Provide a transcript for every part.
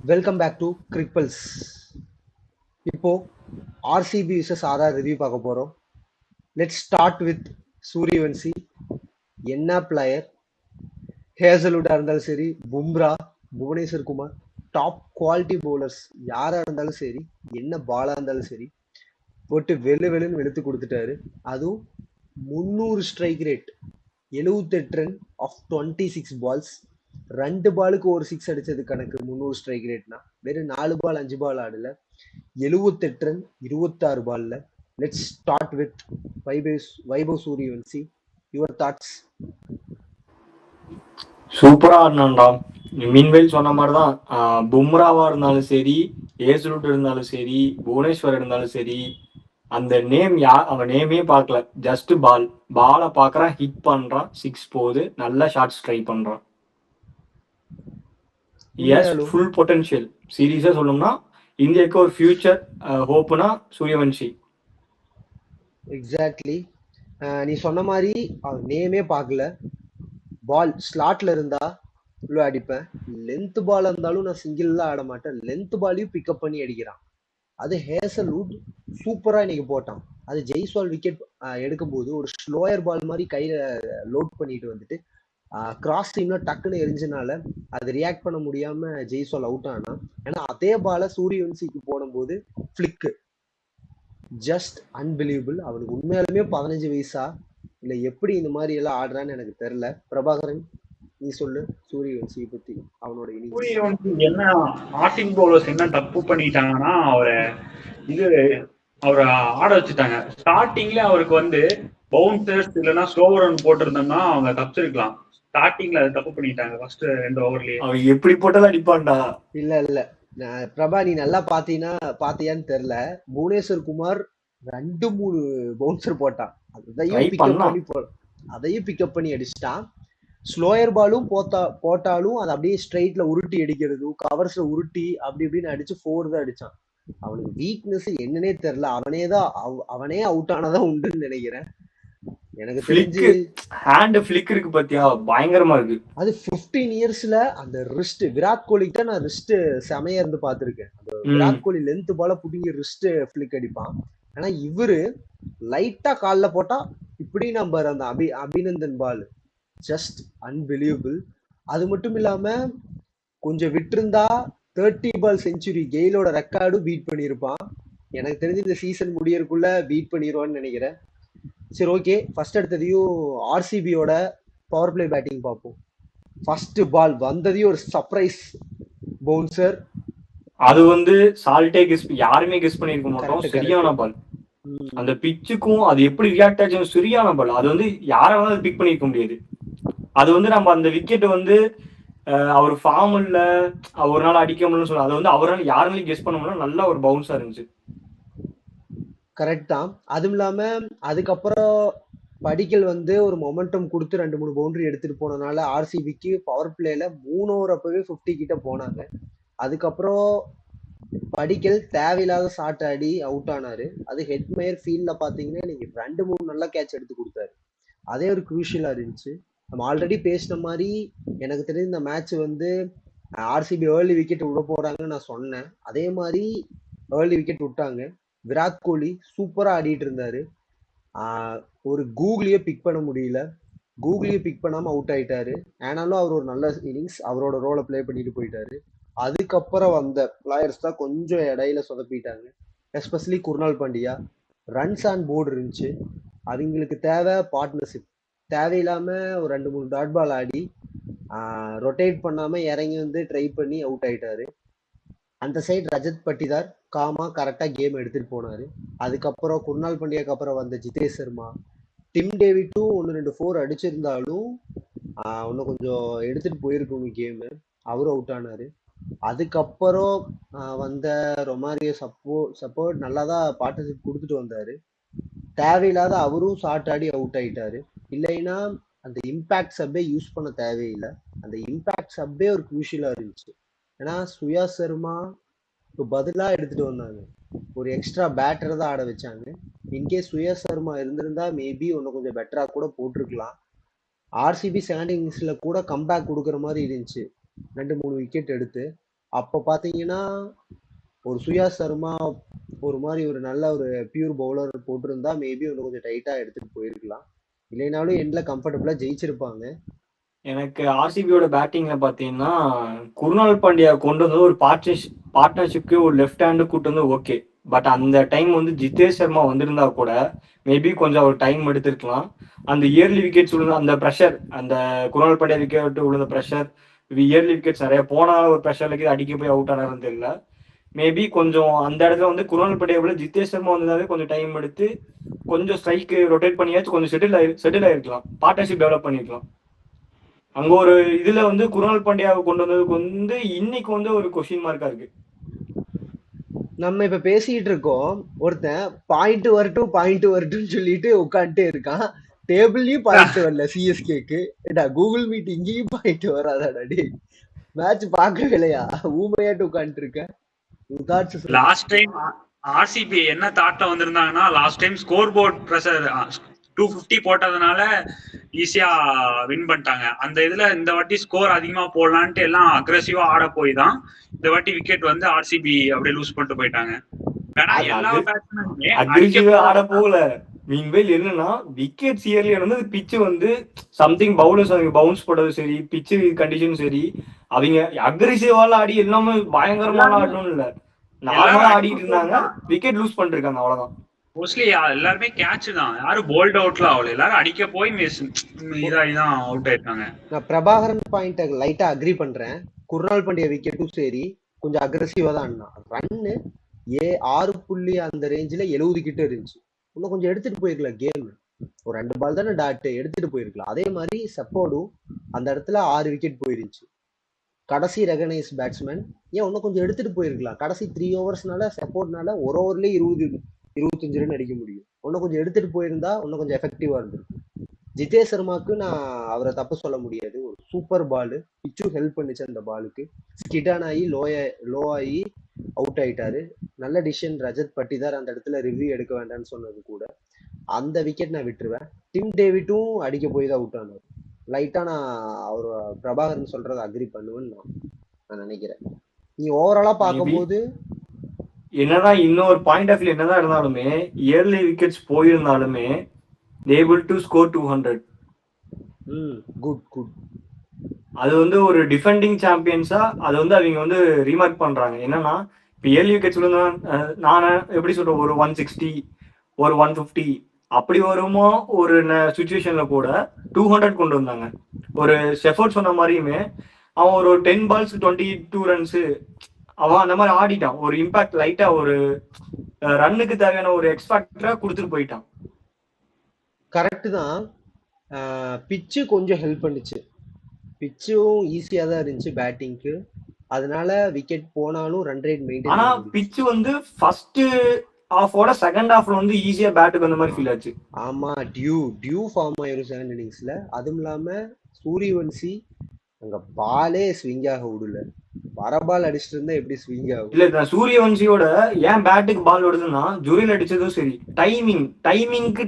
Welcome back to கிரிப்பல்ஸ். இப்போ RCB versus RR review பார்க்க போறோம். Let's start with Suryavanshi. என்ன பிளேயர், ஹேசல்வுட்டா இருந்தாலும் சரி, Bumrah, Bhuvneshwar Kumar, top quality bowlers யாரா இருந்தாலும் சரி, என்ன பாலா இருந்தாலும் சரி, போட்டு வெளுன்னு வெளுத்து கொடுத்துட்டாரு. அதுவும் 300 strike rate, 78 run off 26 balls. 2 பாலுக்கு ஒரு சிக்ஸ் அடிச்சது கணக்கு. 300 ஸ்ட்ரைக் ரேட்னா வெறும் 4 பால் 5 பால் ஆடல. 78 ரன் 26 பால்ல. Let's start with Vaibhav Suryavanshi. Your thoughts? சூப்பரா ஆடினான்டா. மீன்வேல் சொன்ன மாதிரிதான். பும்ராவா இருந்தாலும் சரி, ஏசுருட் இருந்தாலும் சரி, புவனேஸ்வர் இருந்தாலும் சரி, அந்த நேம் அவன் நேமே பார்க்கல. ஜஸ்ட் பாலை பார்க்கறான், ஹிட் பண்றான், சிக்ஸ் போகுது, நல்ல ஷாட்ஸ் ட்ரை பண்றான். Yes, full potential. சீரியஸா சொல்லணும்னா இந்தியாவுக்கு ஒரு ஃபியூச்சர் ஹோப்னா சூரியவன்சி. எக்ஸாக்ட்லி. நீ சொன்ன மாதிரி அவன் நேமே பார்க்கல. பால் ஸ்லாட்ல இருந்தா இவ்வளோ அடிப்பேன். லென்த் பால் இருந்தாலும் நான் சிங்கிள்லாம் ஆட மாட்டேன். லென்த் பாலையும் பிக்கப் பண்ணி அடிக்கிறான். அது ஹேசல்வுட் சூப்பரா இன்னைக்கு போட்டான். அது ஜெய்ஸ்வால் விக்கெட் எடுக்கும்போது ஒரு ஸ்லோயர் பால் மாதிரி கையில லோட் பண்ணிட்டு வந்துட்டு கிராஸ் டீம்ல டக்குன்னு எரிஞ்சனால அது ரியாக்ட் பண்ண முடியாம ஜெய்ஸ்வால் அவுட் ஆனா. ஏன்னா அதே பால சூரியவன்சிக்கு போடும்போது ஃபிளிக்கு ஜஸ்ட் அன்பிலீவபிள். அவனுக்கு உண்மையாலுமே 15 வயசா இல்ல எப்படி இந்த மாதிரி எல்லாம் ஆடுறான்னு எனக்கு தெரியல. பிரபாகரன், நீ சொல்லு சூரியவன்சியை பத்தி, அவனோட இன்னிங்ஸ். சூரியவன்சி என்ன ஆட்டிங் பவுலர்ஸ் என்ன தப்பு பண்ணிட்டாங்கன்னா அவரை ஆட வச்சுட்டாங்க. ஸ்டார்டிங்ல அவருக்கு பவுன்சர்ஸ் இல்லைன்னா ஸ்லோவர் ரன் போட்டிருந்தோம்னா அவங்க தப்பிச்சிருக்கலாம். ஸ்டார்டிங்ல அதை தப்பு பண்ணிட்டாங்க ஃபர்ஸ்ட் 2 ஓவர்லயே. அவன் எப்படி போட்டாலும் அடிப்பான்டா. இல்ல பிரபா, நீ நல்லா பாத்தியான்னு தெரியல. புவனேஸ்வர் குமார் 2-3 பவுன்சர் போட்டான். அதையும் பிக்கப் பண்ணி அடிச்சிட்டான். ஸ்லோயர் பாலும் போட்டாலும் அதை அப்படியே ஸ்ட்ரைட்ல உருட்டி அடிக்கிறதும், கவர்ஸ்ல உருட்டி அப்படி இப்படின்னு அடிச்சு 4 தான் அடிச்சான். அவனுக்கு வீக்னஸ் என்னன்னே தெரியல. அவனே அவுட் ஆனதான் உண்டுன்னு நினைக்கிறேன். எனக்கு தெரிஞ்சு ஹேண்ட் ஃபிளிக் இருக்கு பாத்தியா, பயங்கரமா இருக்கு. அது 15 இயர்ஸ்ல அந்த ரிஸ்ட், விராட் கோலிக்கு தான் நான் ரிஸ்ட் செமையா இருந்து பாத்திருக்கேன். அந்த விராட் கோலி லென்த் பால புடிங்கி ரிஸ்ட் ஃபிளிக் அடிப்பான். ஆனா இவரு லைட்டா கால்ல போட்டா இப்படி நம்பர் அந்த அபிநந்தன் பால் ஜஸ்ட் அன்பிலீவபிள். அது மட்டும் இல்லாம கொஞ்சம் விட்டிருந்தா 30 பால் செஞ்சுரி கெயிலோட ரெக்கார்டும் பீட் பண்ணியிருப்பான். எனக்கு தெரிஞ்சு இந்த சீசன் முடியறதுக்குள்ள பீட் பண்ணிடுவான்னு நினைக்கிறேன். சரி, ஓகே. ஃபர்ஸ்ட் எடுத்ததையும் ஆர்சிபியோட பவர் பிளே பேட்டிங் பார்ப்போம். ஃபர்ஸ்ட் பால் வந்ததையும் ஒரு சர்ப்ரைஸ் பவுன்சர். அது சால்ட்டே யாருமே கெஸ் பண்ணிருக்க மாட்டோம். சரியான பால். அந்த பிச்சுக்கும் அது எப்படி ரியாக்ட் ஆச்சு, சரியான பால். அது யாராலும் பிக் பண்ணிருக்க முடியாது. அது நம்ம அந்த விக்கெட் அவர் ஃபார்ம் இல்ல, ஒரு நாள் அடிக்க முடியலன்னு சொல்ல, அது அவரால் யாருமே கெஸ் பண்ண முடியல. நல்ல ஒரு பவுன்ஸா இருந்துச்சு. கரெக்ட் தான். அதுவும் இல்லாம அதுக்கப்புறம் படிக்கல் ஒரு மொமெண்டம் கொடுத்து 2-3 பவுண்டரி எடுத்துட்டு போனனால ஆர்சிபிக்கு பவர் பிளேல 3 ஓவர் அப்பவே 50 கிட்ட போனாங்க. அதுக்கப்புறம் படிக்கல் தேவையில்லாத ஷாட் ஆடி அவுட் ஆனாரு. அது ஹெட்மேயர் ஃபீல்ட்ல பாத்தீங்கன்னா இன்னைக்கு 2-3 நல்ல கேட்ச் எடுத்து கொடுத்தாரு. அதே ஒரு குரூஷியலா இருந்துச்சு. நம்ம ஆல்ரெடி பேசின மாதிரி எனக்கு தெரிஞ்ச இந்த மேட்ச் ஆர்சிபி ஏர்லி விக்கெட் விட போறாங்கன்னு நான் சொன்னேன். அதே மாதிரி ஏர்லி விக்கெட் விட்டாங்க. விராட் கோலி சூப்பரா ஆடிட்டு இருந்தாரு. ஒரு கூகுளியே பிக் பண்ண முடியல. கூகுளியே பிக் பண்ணாம அவுட் ஆயிட்டாரு. ஆனாலும் அவர் ஒரு நல்ல இன்னிங்ஸ், அவரோட ரோலை பிளே பண்ணிட்டு போயிட்டாரு. அதுக்கப்புறம் வந்த பிளேயர்ஸ் தான் கொஞ்சம் இடையில சொதப்பிட்டாங்க. Especially Krunal Pandya. Runs on board இருந்துச்சு. அவங்களுக்கு தேவை பார்ட்னர்ஷிப். தேவையில்லாம ஒரு 2-3 டாட் பால் ஆடி ரொட்டேட் பண்ணாம இறங்கி ட்ரை பண்ணி அவுட் ஆயிட்டாரு. அந்த சைடு ரஜத் பட்டிதார் காமா கரெக்டா கேம் எடுத்துட்டு போனாரு. அதுக்கப்புறம் குர்னால் பாண்டியாக்கு அப்புறம் வந்த ஜிதேஷ் சர்மா, டிம் டேவிட்டும் 1-2 4 அடிச்சிருந்தாலும் இன்னும் கொஞ்சம் எடுத்துட்டு போயிருக்கணும் கேமு. அவரும் அவுட் ஆனாரு. அதுக்கப்புறம் வந்த ரொமாரியோ சப்போர்ட் நல்லா தான் பார்ட்னர்ஷிப் கொடுத்துட்டு வந்தாரு. தேவையில்லாத அவரும் ஷார்ட் ஆடி அவுட் ஆயிட்டாரு. இல்லைன்னா அந்த இம்பாக்ட் சப்பே யூஸ் பண்ண தேவையில்லை. அந்த இம்பாக்ட் சப்பே ஒரு குரூஷியலா இருந்துச்சு. ஏன்னா சுயா சர்மா பதிலா எடுத்துட்டு வந்தாங்க. ஒரு எக்ஸ்ட்ரா பேட்டர் தான் ஆட வச்சாங்க. இன்கேஸ் சுயா சர்மா இருந்திருந்தா மேபி ஒன்னு கொஞ்சம் பெட்டரா கூட போட்டிருக்கலாம். ஆர்சிபி செகண்ட் இன்னிங்ஸ்ல கூட கம்பேக் கொடுக்குற மாதிரி இருந்துச்சு. 2-3 விக்கெட் எடுத்து. அப்ப பாத்தீங்கன்னா ஒரு சுயா சர்மா ஒரு மாதிரி ஒரு நல்ல ஒரு பியூர் பவுலர் போட்டிருந்தா மேபி ஒன்று கொஞ்சம் டைட்டா எடுத்துட்டு போயிருக்கலாம். இல்லைனாலும் எண்ட்ல கம்ஃபர்டபுளா ஜெயிச்சிருப்பாங்க. எனக்கு ஆர்சிபியோட பேட்டிங்ல பாத்தீங்கன்னா குருணால் பாண்டியா கொண்டு வந்து ஒரு பார்ட்னர்ஷிப்க்கு ஒரு லெஃப்ட் ஹேண்டு கூட்டு வந்து ஓகே. பட் அந்த டைம் வந்து ஜிதேஷ் சர்மா வந்திருந்தா கூட மேபி கொஞ்சம் ஒரு டைம் எடுத்திருக்கலாம். அந்த இயர்லி விக்கெட்ஸ் விழுந்த அந்த ப்ரெஷர், அந்த குருணால் பாண்டியா விக்கெட் விழுந்த ப்ரெஷர், இயர்லி விக்கெட்ஸ் நிறைய போனால ஒரு ப்ரெஷர்ல அடிக்க போய் அவுட் ஆனாருன்னு தெரியல. மேபி கொஞ்சம் அந்த இடத்துல வந்து குருணால் பாண்டியா விட ஜிதேஷ் சர்மா வந்ததாவே கொஞ்சம் டைம் எடுத்து கொஞ்சம் ஸ்ட்ரைக்கு ரொட்டேட் பண்ணியாச்சும் கொஞ்சம் செட்டில் ஆயிருக்கலாம், பார்ட்னர்ஷிப் டெவலப் பண்ணிருக்கலாம். அங்க ஒரு இதுல வந்து குருணால் பாண்டியாவை கொண்டு வந்ததுக்கு வந்து இன்னைக்கு வந்து ஒரு கொஸ்டின் மார்க்கா இருக்கு. நம்ம இப்ப பேசிட்டு இருக்கோம், ஒருத்தன் பாயிண்ட் வரட்டும்னு சொல்லிட்டு உட்காந்துட்டே இருக்கான். டேபிள்லயும் பாயிண்ட் வரல சிஎஸ்கேக்கு. கூகுள் மீட் இங்கேயும் பாயிண்ட் வராதாடா டே? மேட்ச் பாக்கவே இல்லையா? ஊமையாட்டு உட்காந்துட்டு இருக்க. லாஸ்ட் டைம் ஆர்சிபி என்ன தாட்ல வந்திருந்தாங்கன்னா, last time score board pressure 250 போட்டதுனால ஈஸியா வின் பண்ணிட்டாங்க. அந்த இதுல இந்த வாட்டி ஸ்கோர் அதிகமா போடலான்ட்டு எல்லாம் அக்ரெசிவா ஆட போய் தான் இந்த வாட்டி விக்கெட் வந்து ஆர்சிபி அப்படியே லூஸ் பண்ணிட்டு போயிட்டாங்க. ஏன்னா எல்லா பேட்ஸ்மேனுமே அக்ரெசிவா ஆட போகல. மீன்வேல் என்னன்னா விக்கெட் இயர்லி வந்து பிச்சு வந்து சம்திங் பவுலர்ஸ் அவங்க பவுன்ஸ் போடுறது சரி, பிச்சு கண்டிஷன் சரி, அவங்க அக்ரெசிவால ஆடி எல்லாமே பயங்கரமான ஆடணும் இல்ல, நார்மலா ஆடிட்டு இருந்தாங்க, விக்கெட் லூஸ் பண்ணிருக்காங்க அவ்வளவுதான். மோஸ்ட்லி எல்லாருமே கேட்ச் தான், யாரும் போல்ட் அவுட்ல ஆகல, எல்லாரும் அடிக்க போய் இதான் அவுட் ஆயிருக்காங்க. நான் பிரபாகரன் பாயிண்ட் லைட்டா அக்ரி பண்றேன். குருணால் பாண்டியா விக்கெட்டும் சரி கொஞ்சம் அக்ரெசிவா தான் ரன்னு 6 அந்த ரேஞ்சில 70 கிட்ட இருந்துச்சு. இன்னும் கொஞ்சம் எடுத்துட்டு போயிருக்கலாம் கேம். ஒரு 2 பால் தானே டாட் எடுத்துட்டு போயிருக்கலாம். அதே மாதிரி செப்போடும் அந்த இடத்துல 6 விக்கெட் போயிருந்துச்சு. கடைசி ரெகனைஸ் பேட்ஸ்மேன் ஏன் இன்னும் கொஞ்சம் எடுத்துட்டு போயிருக்கலாம். கடைசி 3 ஓவர்ஸ்னால செப்போர்ட்னால ஒரு ஓவர்லயே 20-25 ரன் அடிக்க முடியும். இன்னும் கொஞ்சம் எடுத்துட்டு போயிருந்தா இன்னும் கொஞ்சம் எஃபெக்டிவா இருந்திருக்கும். ஜிதேஷ் சர்மாக்கு நான் அவரை தப்பு சொல்ல முடியாது. ஒரு சூப்பர் பால், பிச்சும் ஹெல்ப் பண்ணுச்சு அந்த பாலுக்கு. ஸ்கிடான் ஆகி லோ ஆகி அவுட் ஆயிட்டாரு. நல்ல டிசிஷன் ரஜத் பட்டிதார் அந்த இடத்துல ரிவ்யூ எடுக்க வேண்டாம்னு சொன்னது கூட. அந்த விக்கெட் நான் விட்டுருவேன். டிம் டேவிட்டும் அடிக்க போய் தான் அவுட் ஆனார். லைட்டா நான் அவர் பிரபாகரன் சொல்றதை அக்ரி பண்ணுவேன்னு நான் நினைக்கிறேன். நீ ஓவராலா பார்க்கும்போது என்னதான் இன்னொரு பாயிண்ட் ஆஃப் வியூ என்னதான் இருந்தாலுமே இயர்லி விக்கெட்ஸ் போயிருந்தாலுமே able to score 200. குட். அது வந்து ஒரு டிஃபெண்டிங் சாம்பியன்ஸா அது வந்து அவங்க வந்து ரீமார்க் பண்றாங்க. என்னன்னா இப்போ இயர்லி விக்கெட்ஸ் விழுந்தா நான் எப்படி சொல்றேன், ஒரு 160 ஒரு 150 அப்படி வருமோ ஒரு சுச்சுவேஷன்ல கூட 200 கொண்டு வந்தாங்க. ஒரு ஷெஃபர்ட் சொன்ன மாதிரியுமே அவன் ஒரு 10 balls 22 runs அவன் அந்த மாதிரி ஆடிட்டான். ஒரு இம்பாக்ட் லைட்டா ஒரு ரன்னுக்கு தேவையான ஒரு எக்ஸ்பேக்டரா கொடுத்துட்டு போயிட்டான். கரெக்ட் தான். பிச்சு கொஞ்சம் ஹெல்ப் பண்ணுச்சு. பிச்சும் ஈஸியா தான் இருந்துச்சு பேட்டிங்க்கு. அதனால விக்கெட் போனாலும் ரன் ரேட் மெயின்டைன். ஆனா பிச்சு வந்து ஃபர்ஸ்ட் ஹாஃபோட செகண்ட் ஹாஃப்ல வந்து ஈஸியா பேட்டுக்கு வந்த மாதிரி ஃபீல் ஆச்சு. ஆமா, டியூ ஃபார்ம் ஆயிரும் செகண்ட் இன்னிங்ஸ்ல. அதுவும் இல்லாம சூரியவன்சி அங்க பாலே ஸ்விங் ஆக விடல. வர பால் அடிச்சுட்டு இருந்தா எப்படி ஸ்விங் ஆகும்? இல்ல சூரியவன்சியோட ஏன் பேட்டுக்கு பால் வருதுன்னா ஜுரில் அடிச்சதும் சரி, டைமிங்க்கு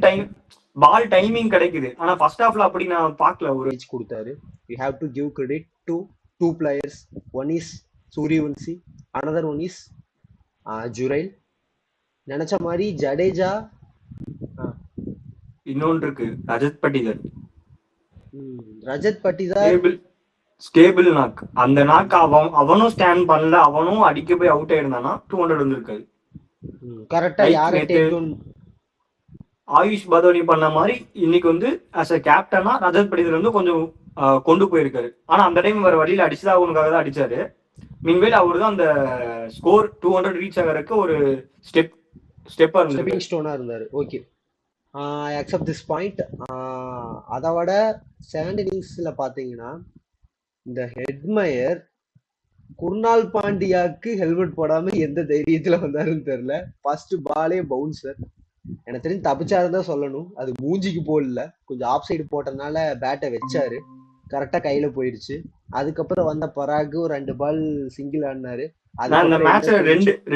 பால் டைமிங் கிடைக்குது. ஆனா ஃபர்ஸ்ட் ஹாஃப்ல அப்படி நான் பார்க்கல. ஒரு கொடுத்தாரு. We have to give credit to 2 players. One is Suryavanshi, another one is Jurel. நினைச்ச மாதிரி ஜடேஜா, இன்னொன்று இருக்கு ரஜத் பட்டிதார் ஸ்டேபிள் நாக். அந்த நாக் அவனும் ஸ்டாண்ட் பண்ணல, அவனும் அடிக்க போய் அவுட் ஆயிருந்தானா 200 வந்திருக்காது. கரெக்டா ஆயுஷ் பதோனி பண்ண மாதிரி இன்னைக்கு வந்து ஆஸ் அ கேப்டனா ரஜத் பட்டிதார் வந்து கொஞ்சம் கொண்டு போயிருக்காரு. ஆனா அந்த டைம் வேற வழியில அடிச்சுதான் அவனுக்காக தான் அடிச்சாரு. மீன்வேல் அவரு தான் அந்த ஸ்கோர் 200 ரீச் ஆகிறதுக்கு ஒரு ஸ்டெப்பிங் ஸ்டோனா இருந்தாரு. Okay, I accept this point. அதை விட செகண்ட் இன்னிங்ஸ்ல பாத்தீங்கன்னா இந்த ஹெட்மயர் குர்னால் பாண்டியாக்கு ஹெல்மெட் போடாம எந்த தைரியத்துல வந்தாருன்னு தெரியல. ஃபர்ஸ்ட் பாலே பவுன்சர். எனக்கு தெரிஞ்சு தப்பிச்சாருதான் சொல்லணும். அது மூஞ்சிக்கு போடல, கொஞ்சம் ஆஃப் சைடு போட்டதுனால பேட்டை வச்சாரு, கரெக்டா கையில போயிடுச்சு. அதுக்கப்புறம் வந்த பராகு ஒரு 2 பால் சிங்கிள் ஆடினாரு. அந்த மேட்ச்ல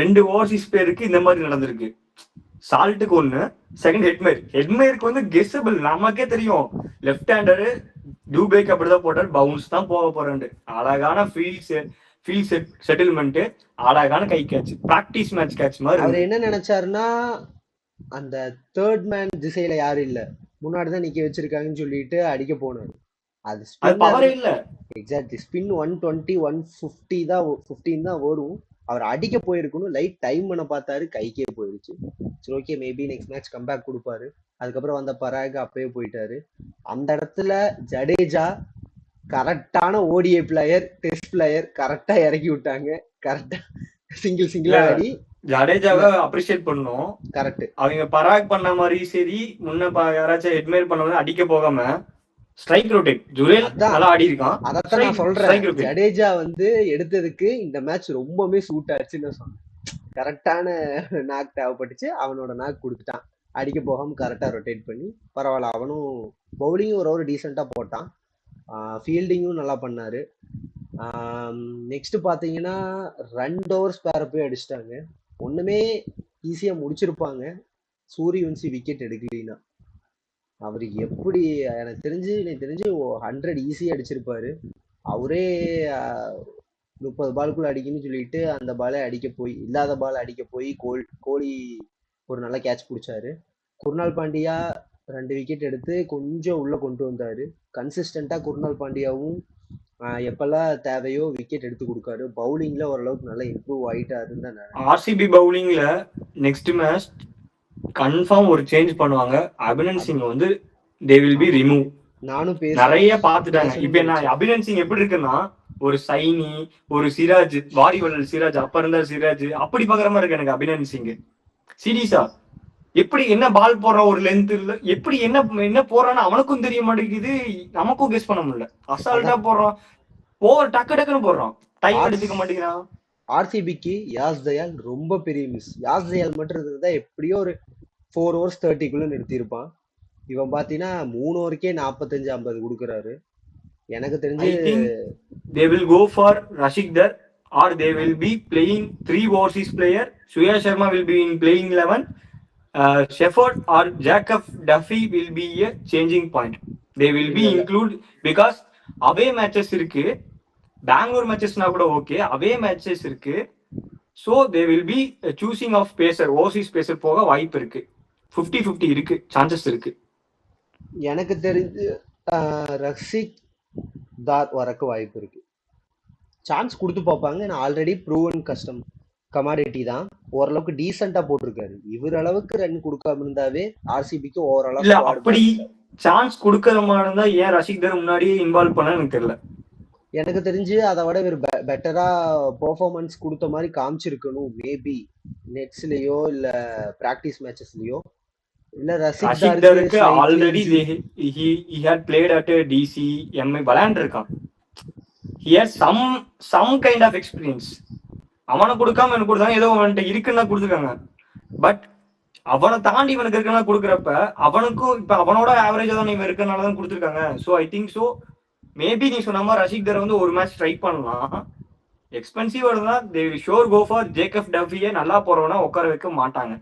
ரெண்டு ஓவர்சீஸ் பேருக்கு இந்த மாதிரி நடந்திருக்கு. சால்ட்டுக்கு ஒண்ணு, செகண்ட் ஹெட்மேருக்கு வந்து கெஸ்ஸபிள். நமக்கே தெரியும் லெஃப்ட் ஹேண்டரு டூபேக்கு அப்படிதான் போட்டார், பவுன்ஸ் தான் போக போறாரு. அழகான ஃபீல்ட் செட்டில்மெண்ட், அழகான கை கேட்ச், பிராக்டிஸ் மேட்ச் கேட்ச் மாதிரி அவர் இருந்தது. என்ன நினைச்சாருன்னா அந்த தேர்ட் மேன் திசையில யாரும் இல்ல, முன்னாடிதான் நிக்க வச்சிருக்காங்கன்னு சொல்லிட்டு அடிக்க போனாரு. அது அது ஸ்பின்னர் பவரே இல்ல. எக்ஸாக்ட்லி ஸ்பின் 120 150 தான் 15 தான் வரும். அவர் அடிக்க போயிருக்கணும், லைட் டைம் பண்ண பார்த்தாரு, கைக்கே போயிருச்சு. சரி okay, maybe next match comeback கொடுப்பாரு. அதுக்கப்புறம் வந்த பராக் அப்பயே போயிட்டாரு. அந்த இடத்துல ஜடேஜா கரெக்டான ஓடிஐ பிளேயர், டெஸ்ட் பிளேயர், கரெக்டா இறக்கி விட்டாங்க. கரெக்டா சிங்கிளா ஆடி ஜடேஜாவை அப்ரிஷியேட் பண்ணோம். கரெக்ட். அவங்க பராக் பண்ண மாதிரி சரி, முன்ன யாராச்சும் எட்மையர் பண்ண மாதிரி அடிக்க போகாம ஸ்ட்ரைக் ரொட்டேட், ஜுரேல் நல்லா ஆடி இருக்கான். அதான் நான் சொல்றேன், ஜடேஜா வந்து எடுத்ததுக்கு இந்த மேட்ச் ரொம்பவே சூட் ஆச்சுன்னு சொன்னேன். கரெக்டான நாக் தேவைப்பட்டுச்சு, அவனோட நாக் கொடுத்துட்டான். அடிக்க போகாம கரெக்டா ரொட்டேட் பண்ணி பரவாயில்ல. அவனும் பவுலிங்கும் ஒரு டீசெண்டா போட்டான், ஃபீல்டிங்கும் நல்லா பண்ணாரு. நெக்ஸ்ட் பாத்தீங்கன்னா 2 ஓவர்ஸ் பேர போய் அடிச்சிட்டாங்க. ஒண்ணுமே ஈஸியா முடிச்சிருப்பாங்க, சூரியவன்சி விக்கெட் எடுக்கலனா. அவரு எப்படி எனக்கு தெரிஞ்சு 100 ஈஸியா அடிச்சிருப்பாரு. அவரே 30 பாலுக்குள்ள அடிக்கணும்னு சொல்லிட்டு அந்த பாலை அடிக்க போய், இல்லாத பால் அடிக்க போய் கோலி ஒரு நல்ல கேட்ச் பிடிச்சாரு. குர்னால் பாண்டியா 2 விக்கெட் எடுத்து கொஞ்சம் உள்ள கொண்டு வந்தாரு. கன்சிஸ்டண்டா குர்னால் பாண்டியாவும் எப்பெல்லாம் தேவையோ விக்கெட் எடுத்து கொடுக்காரு. பவுலிங்ல ஓரளவுக்கு நல்லா இம்ப்ரூவ் ஆயிட்டாருன்னு தான். ஆர்சிபி பவுலிங்ல நெக்ஸ்ட் மேட்ச் கன்ஃபார்ம் ஒரு சேஞ்ச் பண்ணுவாங்க. அபினன் சிங் வந்து they will be remove. நானும் நிறைய பாத்துட்டாங்க. இப்ப என்ன அபினன் சிங் எப்படி இருக்குன்னா, ஒரு சைனி, ஒரு சிராஜ், வாரிவல் சிராஜ், அப்ப இருந்த சிராஜ், அப்படி பாக்குற மாதிரி இருக்கு எனக்கு அபினன் சிங். சீரியஸா எப்படி என்ன பால் போடுற ஒரு லென்த் இல்ல, எப்படி என்ன போறான்னு அவனுக்கும் தெரிய மாட்டேங்குது, நமக்கும் கெஸ் பண்ண முடியல. அசால்ட்டா போடுறான், டக்குன்னு போடுறான், டைம் எடுத்துக்க மாட்டேங்கிறான். ஆர்சிபிக்கு யாஸ் தயால் ரொம்ப பெரிய மிஸ். யாஸ் தயால் மட்டும் இருந்தா எப்படியோ ஒரு 4 overs 30 நிறுத்திருப்பான். இவன் பாத்தீங்கன்னா 3 ஓவருக்கே 45-50 கொடுக்குறாரு. எனக்கு தெரிஞ்சு they will go for Rashik Dar or they will be playing 3 overseas player. Surya Sharma will be in playing 11. Shefford or Jacob Duffy will be a changing point. They will be include because away matches இருக்கு, பெங்களூர் மேட்சஸ்னா கூட okay, away matches இருக்கு. So they will be choosing of pacer, overseas pacer போக வாய்ப்பு இருக்கு. 50-50 இருக்கு, chances இருக்கு. எனக்கு தெரிஞ்சு ரஷிக் தார் வரக்கு வாய்ப்பு இருக்கு. சான்ஸ் கொடுத்து பார்ப்பாங்க. நான் ஆல்ரெடி ப்ரூவன் கமாடிட்டி தான், ஓரளவுக்கு டீசெண்டா போட்டிருக்காரு. இவர் அளவுக்கு ரன் கொடுக்காம இருந்தாவே ஆர்சிபிக்கு ஓவராலா இல்ல. அப்படி சான்ஸ் கொடுக்கற மாதிரி இருந்தா ஏன் ரஷிக் தார் முன்னாடியே இன்வால்வ் பண்ண எனக்கு தெரியல. எனக்கு தெரிஞ்சு அதை விட இவர் பெட்டரா பெர்ஃபார்மன்ஸ் கொடுத்த மாதிரி காமிச்சிருக்கணும். மேபி நெட்ஸ்லயோ இல்ல பிராக்டிஸ் மேட்சஸ்லயோ. இல்ல ரஷிக் தாருக்கு already he had played at DC MI விளையாண்டிருக்கான். he has some kind of experience. அவனை கொடுக்காம எனக்கு கொடுத்தாங்க, ஏதோ அவன்கிட்ட இருக்குன்னா கொடுத்துருக்காங்க. பட் அவனை தாண்டி இவனுக்கு இருக்குன்னா கொடுக்குறப்ப அவனுக்கும் இப்ப அவனோட ஆவரேஜா தான் இவன் இருக்கனாலதான் கொடுத்துருக்காங்க. So I think so maybe நீ சொன்ன மாதிரி ரஷிக் தார் வந்து ஒரு மேட்ச் ட்ரை பண்ணலாம். எக்ஸ்பென்சிவ் இருந்தா they will sure go for Jacob டஃபியை. நல்லா போறவனா உட்கார வைக்க மாட்டாங்க.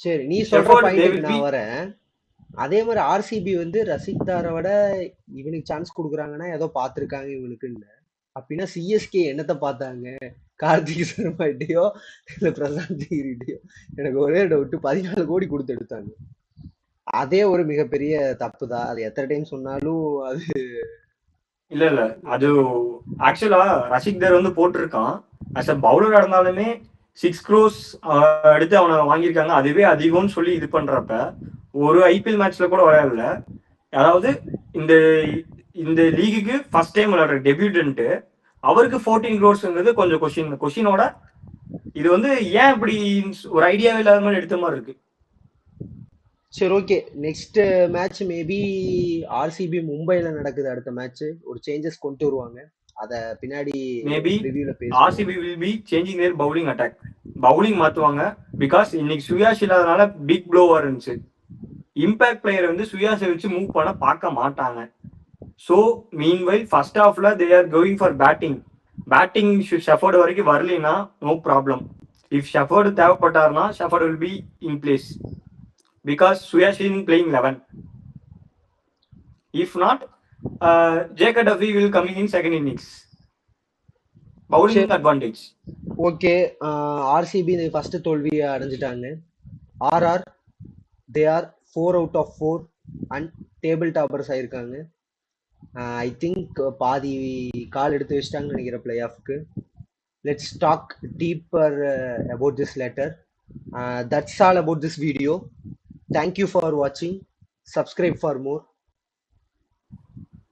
சரி, நீ சொல்ற பாயிண்ட்க்கு நான் வரேன். அதே மாதிரி ஆர்சிபி வந்து ரஷிக் தாரை விட இவனுக்கு சான்ஸ் கொடுக்குறாங்கன்னா ஏதோ பாத்துருக்காங்க இவனுக்குன்னு. அப்படின்னா சிஎஸ்கே என்னத்த பார்த்தாங்க? கார்த்திக் சர்மாட்டையோ இல்ல பிரசாந்த் கிரிட்டையோ? எனக்கு ஒரே டவுட், 14 கோடி கொடுத்து எடுத்தாங்க. அதே ஒரு மிகப்பெரிய தப்பு தான். அது எத்தனை டைம் சொன்னாலும் அது இல்ல அது ஆக்சுவலா ரஷிக் தார் வந்து போட்டிருக்கான். அஸ் அ பவுலரா இருந்தாலுமே 6 crores எடுத்து அவனை வாங்கியிருக்காங்க. அதுவே அதிகம்னு சொல்லி இது பண்றப்ப ஒரு ஐபிஎல் மேட்ச்ல கூட விளையாடல. அதாவது இந்த லீகுக்கு ஃபர்ஸ்ட் டைம் விளையாடுற டெபியூட்டன்ட், அவருக்கு 14 crores கொஞ்சம் கொஸ்டினோட இது வந்து ஏன் இப்படி ஒரு ஐடியாவே இல்லாத மாதிரி எடுத்த மாதிரி இருக்கு. சரி okay, next match maybe RCB மும்பைல நடக்குது. அடுத்த மேட்ச் ஒரு சேஞ்சஸ் கொண்டு வருவாங்க, அத பின்னாடி maybe RCB will be changing their bowling attack. Bowling மாத்துவாங்க. பிகாஸ் இன்னைக்கு சுயாஷ் இல்லாதனால பிக் ப்ளோவா இருந்துச்சு. இம்பாக்ட் பிளேயர் வந்து சுயாஷை வச்சு மூவ் பண்ண பார்க்க மாட்டாங்க. ஸோ மீன்வைல் ஃபர்ஸ்ட் ஹாஃப்ல they are going for batting Shepherd வரைக்கும் வரலைன்னா நோ ப்ராப்ளம். இஃப் ஷெஃபர்ட் தேவைப்பட்டார்னா Shepherd will be in place because Suyash is playing 11. If not, Jacob Duffy will come in second innings. Bowling advantage. Okay, RCB first தோல்வியை அடைஞ்சிட்டாங்க. RR they are 4 out of 4 and table toppers ஆயிருக்காங்க. I think பாதி கால் எடுத்து வச்சிட்டாங்கன்னு நினைக்கிறேன் பிளே ஆஃப்க்கு. Let's talk deeper about this later. That's all about this video. Thank you for watching. Subscribe for more.